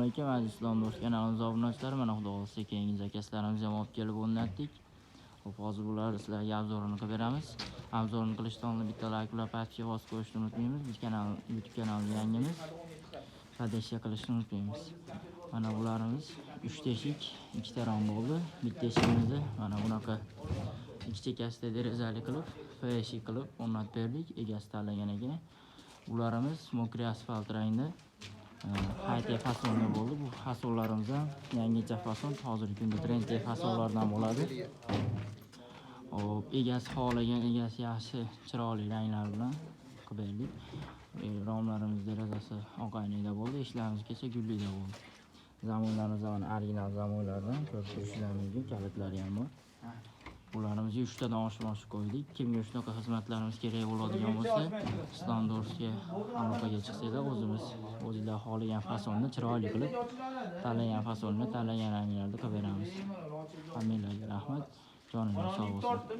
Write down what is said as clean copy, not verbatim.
alaykum aziz Islom do'st kanalimiz obunachilari. Mana xudo xolisa keyingi zakaslarimizni ham olib kelib o'rnatdik. Xo'p, hozir bularni sizlarga obzorini qilib beramiz. Obzorini qilishdan oldin bitta like va pastga bosib qo'yishni unutmaymiz. Biz YouTube kanalimiz yangimiz. Podpishka qilishni unutmaymiz. Mana bularimiz 3 teshik, 2 ta rom bo'ldi. Bitta eshigimizni mana bunaqa ikki chekkasida derazali qilib, FSH qilib o'rnatib berdik. Egasi tanlagan ekan. Bularimiz mokriy asfalt rangda hayte fasonda bo'ldi. Bu fasonlarimiz ham yangicha fason, hozirgi kunda trendli fasonlardan bo'ladi. Hop, egasi xohlagan, egasi yaxshi chiroyli ranglar bilan qilib berdik. Romlarimiz derazasi oq aynida bo'ldi, eshiklarimiz kecha gullida bo'ldi. Zamonlarimiz ham original zamonlardan ko'rib turishlar mumkin, kalitlari ham bor. Bularimizni 3 tadan oshib qo'ydik. Kimga shunaqa xizmatlarimiz kerak bo'ladigan bo'lsa, Islom do'stga aloqaga chiqsanglar, o'zingizlar xohlagan fasonni chiroyli qilib, tanlagan fasonni, tanlagan ranglarda qilib beramiz. Hammalarga rahmat. Joninglar sog' bo'lsin.